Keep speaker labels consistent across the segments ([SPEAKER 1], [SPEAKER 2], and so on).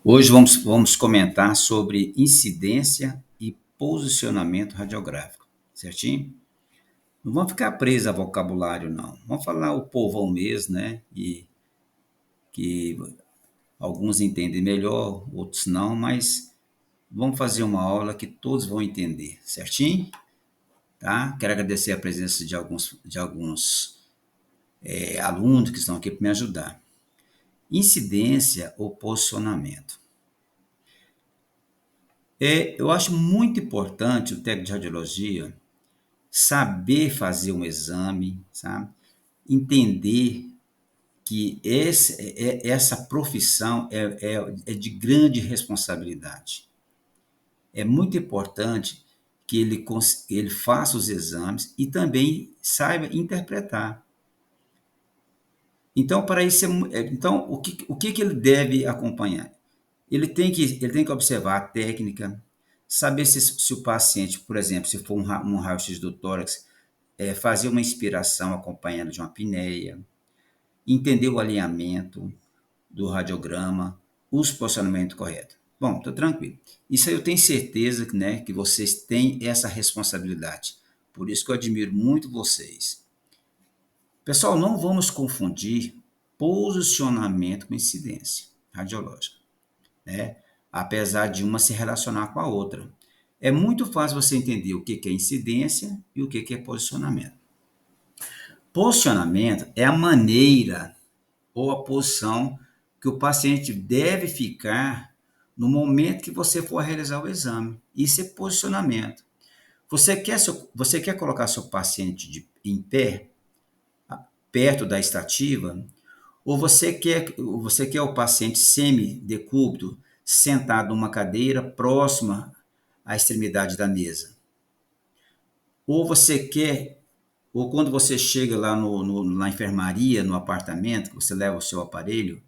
[SPEAKER 1] Hoje vamos comentar sobre incidência e posicionamento radiográfico, certinho? Não vamos ficar presos a vocabulário, não. Vamos falar o povão mesmo, né? E que alguns entendem melhor, outros não, mas vamos fazer uma aula que todos vão entender, certinho? Tá? Quero agradecer a presença de alguns alunos que estão aqui para me ajudar. Incidência ou posicionamento. Eu acho muito importante o técnico de radiologia saber fazer um exame, sabe? Entender que essa profissão é de grande responsabilidade. É muito importante que ele faça os exames e também saiba interpretar. Então, para isso, então o que ele deve acompanhar? Ele tem que observar a técnica, saber se o paciente, por exemplo, se for um raio-x do tórax, fazer uma inspiração acompanhada de uma apneia, entender o alinhamento do radiograma, os posicionamentos corretos. Bom, estou tranquilo. Isso aí eu tenho certeza que, né, que vocês têm essa responsabilidade. Por isso que eu admiro muito vocês. Pessoal, não vamos confundir posicionamento com incidência radiológica, né? Apesar de uma se relacionar com a outra. É muito fácil você entender o que é incidência e o que é posicionamento. Posicionamento é a maneira ou a posição que o paciente deve ficar no momento que você for realizar o exame. Isso é posicionamento. Você quer colocar seu paciente em pé, perto da estativa, ou você quer o paciente semidecúbito, sentado numa cadeira próxima à extremidade da mesa? Ou você quer, ou quando você chega lá na enfermaria, no apartamento, que você leva o seu aparelho,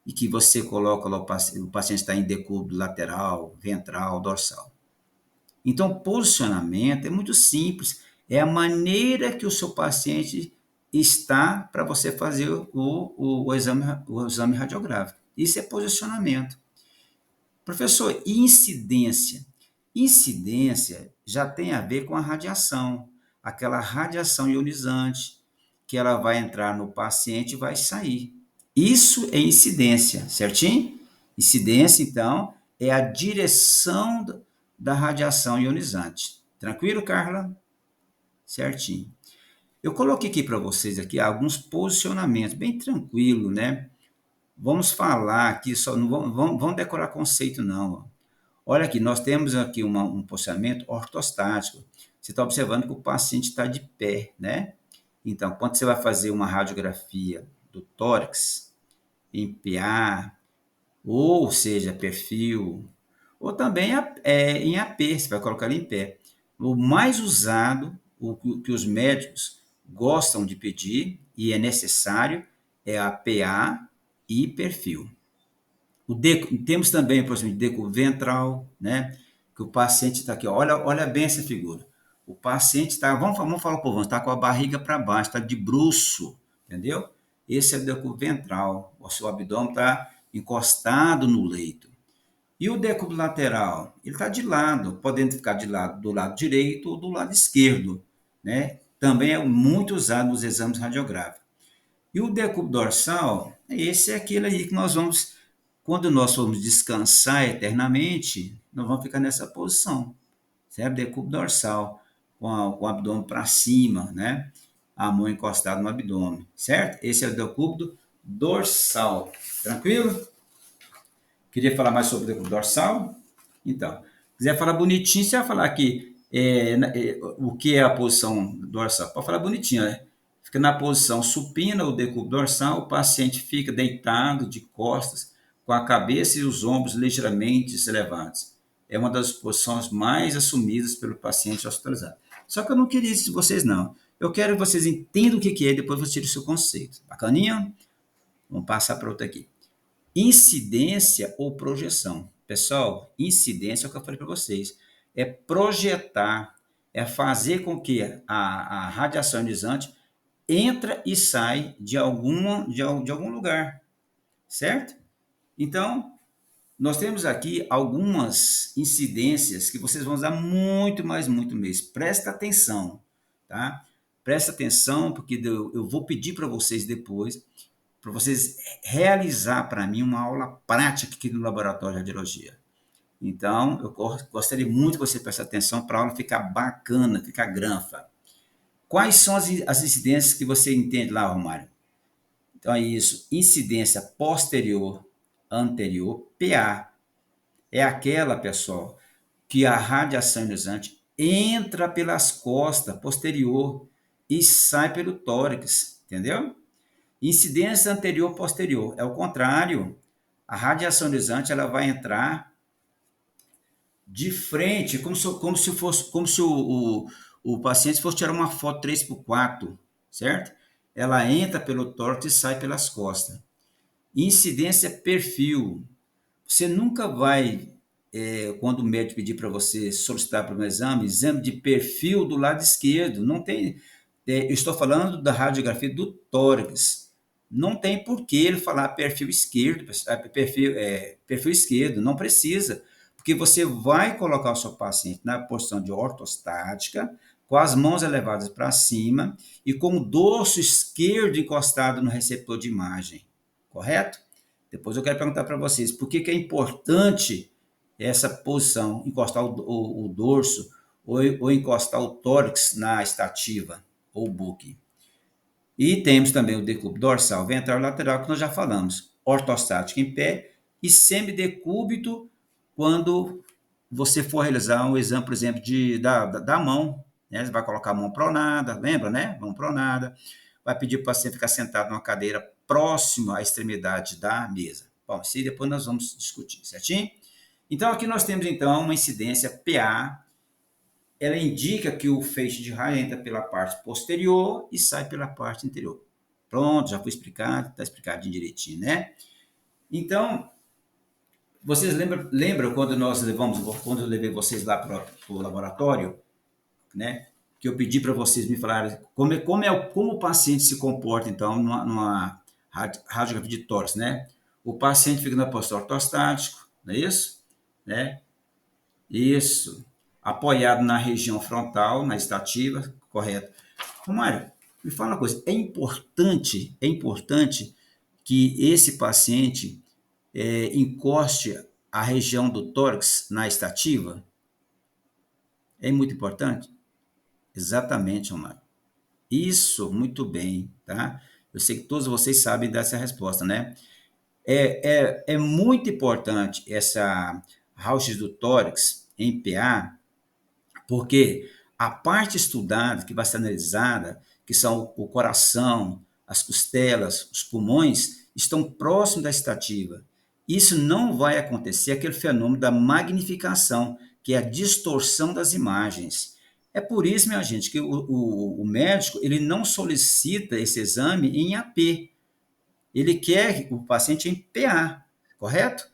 [SPEAKER 1] e que você coloca lá o paciente está em decúbito lateral, ventral, dorsal. Então, posicionamento é muito simples, é a maneira que o seu paciente está para você fazer o exame radiográfico. Isso é posicionamento. Professor, e incidência? Incidência já tem a ver com a radiação, aquela radiação ionizante, que ela vai entrar no paciente e vai sair. Isso é incidência, certinho? Incidência, então, é a direção da radiação ionizante. Tranquilo, Carla? Certinho. Eu coloquei aqui para vocês aqui alguns posicionamentos, bem tranquilo, né? Vamos falar aqui, só não vamos decorar conceito, não. Olha aqui, nós temos aqui um posicionamento ortostático. Você está observando que o paciente está de pé, né? Então, quando você vai fazer uma radiografia do tórax, em PA, ou seja, perfil, ou também em AP, você vai colocar ele em pé. O mais usado, o que os médicos gostam de pedir e é necessário, é a PA e perfil. Temos também, por exemplo, deco ventral, né? Que o paciente está aqui, olha bem essa figura. O paciente está, vamos falar por vamos, está com a barriga para baixo, está de bruço, entendeu? Esse é o decúbito ventral, o seu abdômen está encostado no leito. E o decúbito lateral? Ele está de lado, podendo ficar do lado direito ou do lado esquerdo, né? Também é muito usado nos exames radiográficos. E o decúbito dorsal, esse é aquele aí que nós vamos, quando nós formos descansar eternamente, nós vamos ficar nessa posição, certo? Decúbito dorsal, com o abdômen para cima, né? A mão encostada no abdômen, certo? Esse é o decúbito dorsal, tranquilo? Queria falar mais sobre o decúbito dorsal? Então, quiser falar bonitinho, você vai falar aqui o que é a posição dorsal. Pode falar bonitinho, né? Fica na posição supina, o decúbito dorsal, o paciente fica deitado de costas, com a cabeça e os ombros ligeiramente elevados. É uma das posições mais assumidas pelo paciente hospitalizado. Só que eu não queria isso de vocês, não. Eu quero que vocês entendam o que é e depois vocês tirem o seu conceito. Bacaninha? Vamos passar para outra aqui. Incidência ou projeção. Pessoal, incidência é o que eu falei para vocês. É projetar, é fazer com que a radiação ionizante entra e sai de algum lugar, certo? Então, Nós temos aqui algumas incidências que vocês vão usar muito, mas muito mesmo. Presta atenção, tá? Presta atenção, porque eu vou pedir para vocês depois, para vocês realizar para mim uma aula prática aqui no laboratório de radiologia. Então, eu gostaria muito que você preste atenção para a aula ficar bacana, ficar granfa. Quais são as incidências que você entende lá, Romário? Então é isso, incidência posterior, anterior, PA. É aquela, pessoal, que a radiação ionizante entra pelas costas posterior e sai pelo tórax, entendeu? Incidência anterior posterior é o contrário. A radiação ionizante ela vai entrar de frente, como se o paciente fosse tirar uma foto 3x4, certo? Ela entra pelo tórax e sai pelas costas. Incidência perfil. Você nunca vai, quando o médico pedir para você solicitar para um exame de perfil do lado esquerdo. Não tem. Eu estou falando da radiografia do tórax. Não tem por que ele falar perfil esquerdo, perfil esquerdo, não precisa, porque você vai colocar o seu paciente na posição de ortostática, com as mãos elevadas para cima e com o dorso esquerdo encostado no receptor de imagem, correto? Depois eu quero perguntar para vocês por que é importante essa posição, encostar o dorso ou encostar o tórax na estativa ou book. E temos também o decúbito dorsal, ventral e lateral, que nós já falamos. Ortostático em pé e semidecúbito quando você for realizar um exame, por exemplo, da mão. Né? Você vai colocar a mão pronada, lembra, né? Mão pronada. Vai pedir para o paciente ficar sentado numa cadeira próxima à extremidade da mesa. Bom, isso aí depois nós vamos discutir, certinho? Então, aqui nós temos, então, uma incidência PA. Ela indica que o feixe de raio entra pela parte posterior e sai pela parte interior. Pronto, já foi explicado, está explicadinho direitinho, né? Então, vocês lembram quando eu levei vocês lá para o laboratório, né? Que eu pedi para vocês me falarem como o paciente se comporta, então, numa radiografia de tórax, né? O paciente fica na postura ortostático, não é isso? Né? Isso. Apoiado na região frontal, na estativa, correto. Romário, me fala uma coisa, é importante que esse paciente encoste a região do tórax na estativa? É muito importante? Exatamente, Romário. Isso, muito bem, tá? Eu sei que todos vocês sabem dessa resposta, né? É muito importante essa raio-x do tórax em PA, porque a parte estudada, que vai ser analisada, que são o coração, as costelas, os pulmões, estão próximos da estativa. Isso não vai acontecer, aquele fenômeno da magnificação, que é a distorção das imagens. É por isso, minha gente, que o médico ele não solicita esse exame em AP. Ele quer o paciente em PA, correto?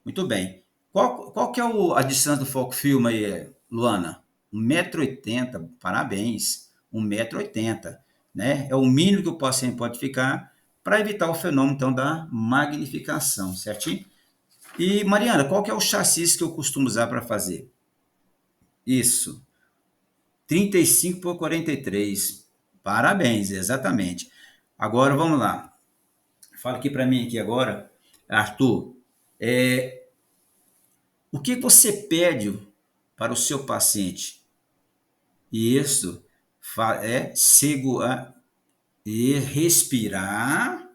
[SPEAKER 1] Muito bem. Qual que é a distância do foco filme aí, Luana? 1,80 m, parabéns. 1,80 m, né? É o mínimo que o paciente pode ficar para evitar o fenômeno, então, da magnificação, certinho? E, Mariana, qual que é o chassi que eu costumo usar para fazer? Isso, 35 por 43. Parabéns, exatamente. Agora, vamos lá. Fala aqui para mim aqui agora, Arthur. O que você pede para o seu paciente? Isso é segurar e respirar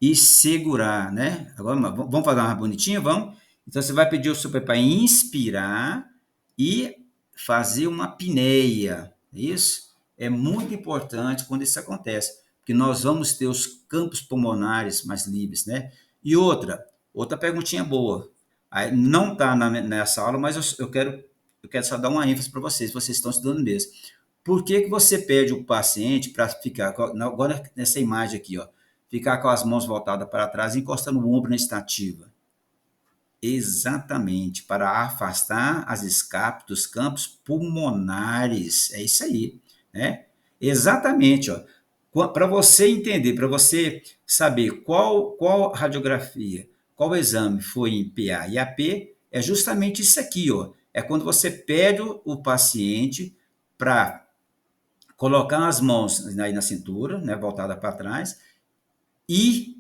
[SPEAKER 1] e segurar, né? Agora vamos fazer uma bonitinha, vamos? Então você vai pedir o seu para inspirar e fazer uma apneia. Isso é muito importante quando isso acontece, porque nós vamos ter os campos pulmonares mais livres, né? E outra perguntinha boa. Aí, não está nessa aula, mas eu quero só dar uma ênfase para vocês estão estudando mesmo. Por que você pede o paciente para ficar, agora nessa imagem aqui, ó, ficar com as mãos voltadas para trás e encostando o ombro na estativa? Exatamente, para afastar as escapes dos campos pulmonares. É isso aí, né? Exatamente, ó. Para você entender, para você saber qual radiografia, qual exame foi em PA e AP, é justamente isso aqui, ó. É quando você pede o paciente para colocar as mãos aí na cintura, né, voltada para trás, e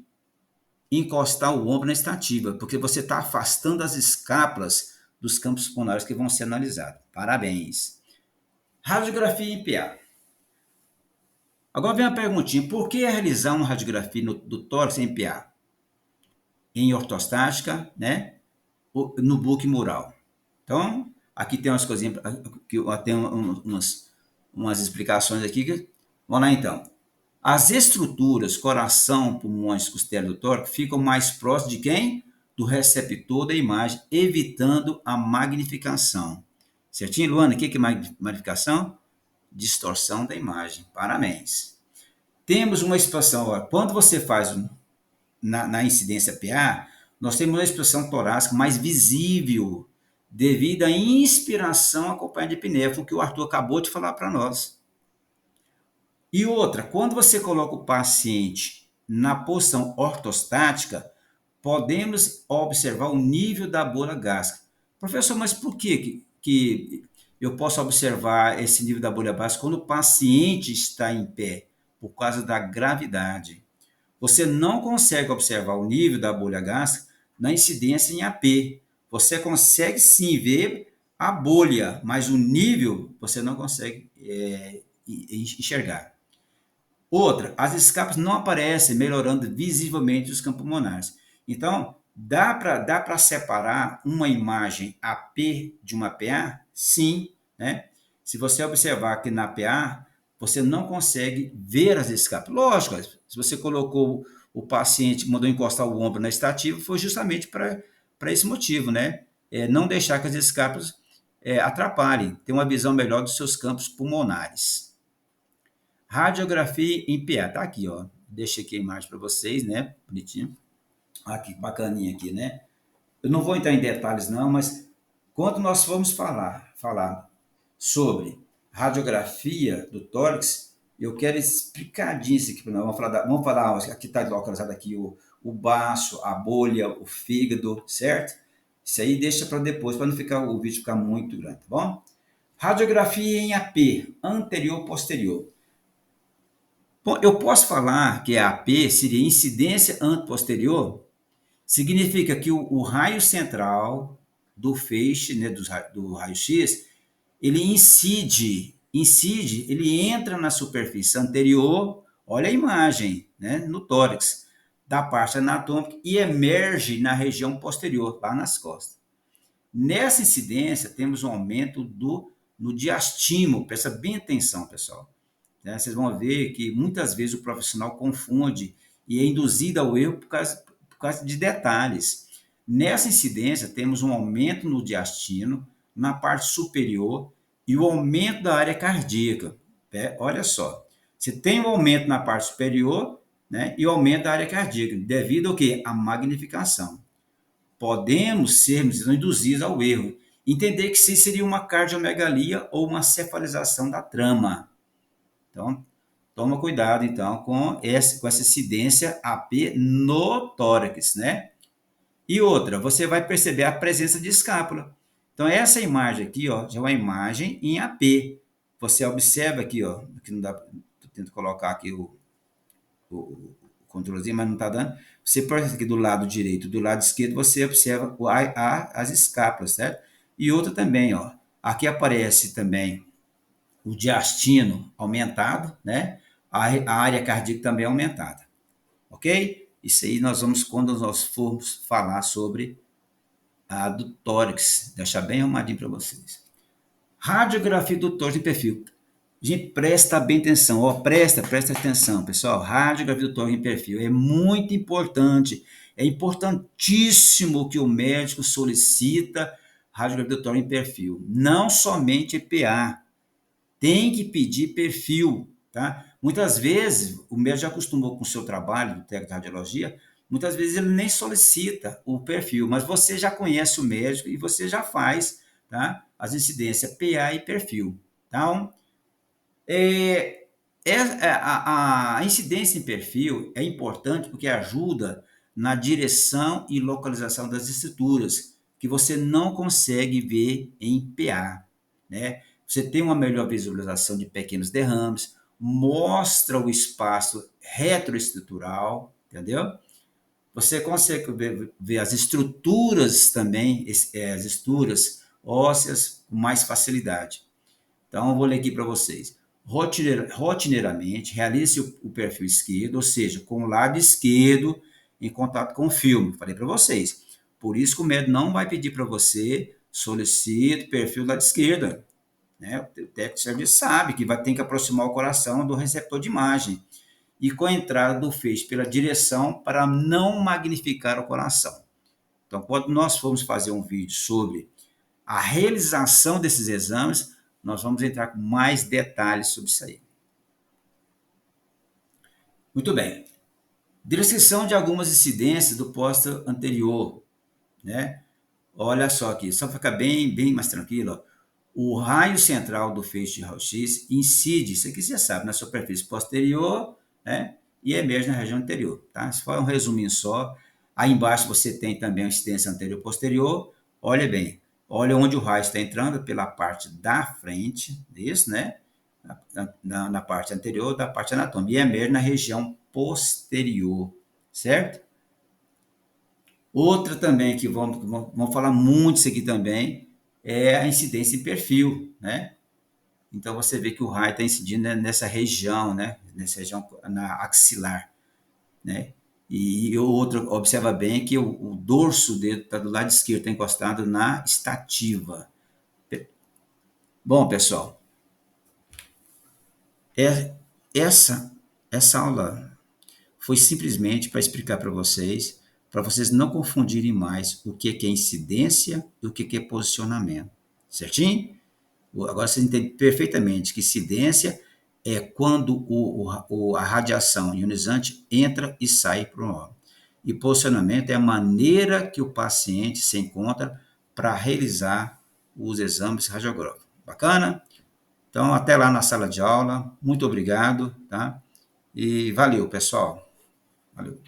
[SPEAKER 1] encostar o ombro na estativa, porque você está afastando as escápulas dos campos pulmonares que vão ser analisados. Parabéns. Radiografia em PA. Agora vem a perguntinha: por que realizar uma radiografia do tórax em PA? Em ortostática, né? No book mural. Então, aqui tem umas coisinhas, que tem umas explicações aqui. Vamos lá então. As estruturas coração, pulmões, costela do tórax ficam mais próximas de quem? Do receptor da imagem, evitando a magnificação. Certinho, Luana? O que é magnificação? Distorção da imagem. Parabéns. Temos uma expansão. Ó, quando você faz na incidência PA, nós temos uma expansão torácica mais visível, devido à inspiração acompanhada de epinéfilo, que o Arthur acabou de falar para nós. E outra, quando você coloca o paciente na posição ortostática, podemos observar o nível da bolha gástrica. Professor, mas por que eu posso observar esse nível da bolha gástrica quando o paciente está em pé? Por causa da gravidade. Você não consegue observar o nível da bolha gástrica na incidência em AP. Você consegue sim ver a bolha, mas o nível você não consegue enxergar. Outra, as escapas não aparecem, melhorando visivelmente os campos pulmonares. Então, dá para separar uma imagem AP de uma PA? Sim, né? Se você observar que na PA, você não consegue ver as escapas. Lógico, se você colocou o paciente, mandou encostar o ombro na estativa, foi justamente para esse motivo, né? Não deixar que as escapas atrapalhem, ter uma visão melhor dos seus campos pulmonares. Radiografia em PA, tá aqui, ó. Deixei aqui a imagem para vocês, né? Bonitinho. Aqui, bacaninha aqui, né? Eu não vou entrar em detalhes não, mas quando nós formos falar sobre radiografia do tórax, eu quero explicadinho isso aqui para nós. Vamos falar, aqui está localizado aqui o baço, a bolha, o fígado, certo? Isso aí deixa para depois, para não ficar o vídeo ficar muito grande, tá bom? Radiografia em AP, anterior-posterior. Bom, eu posso falar que a AP seria incidência anteposterior? Significa que o raio central do feixe, né, do raio-x, ele ele entra na superfície anterior, olha a imagem, né, no tórax, da parte anatômica e emerge na região posterior, lá nas costas. Nessa incidência, temos um aumento no diastimo, presta bem atenção, pessoal. Né? Vocês vão ver que muitas vezes o profissional confunde e é induzido ao erro por causa de detalhes. Nessa incidência, temos um aumento no diastino, na parte superior, e o aumento da área cardíaca. Olha só, você tem um aumento na parte superior, né, e o aumento da área cardíaca, devido ao quê? À magnificação. Podemos sermos induzidos ao erro. Entender que se seria uma cardiomegalia ou uma cefalização da trama. Então, toma cuidado, então, com essa incidência AP no tórax, né? E outra, você vai perceber a presença de escápula. Então, essa imagem aqui, ó, já é uma imagem em AP. Você observa aqui, ó, que não dá, tô tentando colocar aqui o controlezinho, mas não está dando. Você percebe aqui do lado direito, do lado esquerdo, você observa as escápulas, certo? E outra também, ó, aqui aparece também o diastino aumentado, né? A área cardíaca também aumentada, ok? Isso aí nós vamos, quando nós formos falar sobre a do tórax, deixar bem arrumadinho para vocês. Radiografia do tórax de perfil. Gente, presta bem atenção, ó, presta atenção, pessoal. Radiografia do tórax em perfil é muito importante, é importantíssimo que o médico solicita radiografia do tórax em perfil, não somente EPA. Tem que pedir perfil, tá? Muitas vezes, o médico já acostumou com o seu trabalho, do técnico de radiologia, muitas vezes ele nem solicita o perfil, mas você já conhece o médico e você já faz, tá? As incidências PA e perfil. Então, a incidência em perfil é importante porque ajuda na direção e localização das estruturas, que você não consegue ver em PA, né? Você tem uma melhor visualização de pequenos derrames, mostra o espaço retroestrutural, entendeu? Você consegue ver as estruturas também, as estruturas ósseas com mais facilidade. Então, eu vou ler aqui para vocês. Rotineiramente, realize o perfil esquerdo, ou seja, com o lado esquerdo em contato com o filme. Falei para vocês. Por isso que o médico não vai pedir para você solicite o perfil do lado esquerdo, né? O técnico de serviço sabe que vai ter que aproximar o coração do receptor de imagem e com a entrada do feixe pela direção para não magnificar o coração. Então, quando nós formos fazer um vídeo sobre a realização desses exames, nós vamos entrar com mais detalhes sobre isso aí. Muito bem. Descrição de algumas incidências do posto anterior, né? Olha só aqui, só para ficar bem mais tranquilo, ó. O raio central do feixe de raio-x incide, isso aqui você sabe, na superfície posterior, né? E emerge na região anterior, tá? Isso foi um resuminho só. Aí embaixo você tem também a incidência anterior-posterior. Olha bem, olha onde o raio está entrando pela parte da frente, isso, né? Na parte anterior da parte anatômica e emerge na região posterior, certo? Outra também que vamos falar muito isso aqui também é a incidência em perfil, né? Então você vê que o raio está incidindo nessa região, né? Nessa região na axilar, né? E o outro observa bem que o dorso dele está do lado esquerdo, está encostado na estativa. Bom, pessoal, é, essa essa aula foi simplesmente para explicar para vocês não confundirem mais o que é incidência e o que é posicionamento, certinho? Agora vocês entendem perfeitamente que incidência é quando a radiação ionizante entra e sai para o órgão. E posicionamento é a maneira que o paciente se encontra para realizar os exames radiográficos. Bacana? Então, até lá na sala de aula. Muito obrigado, tá? E valeu, pessoal. Valeu.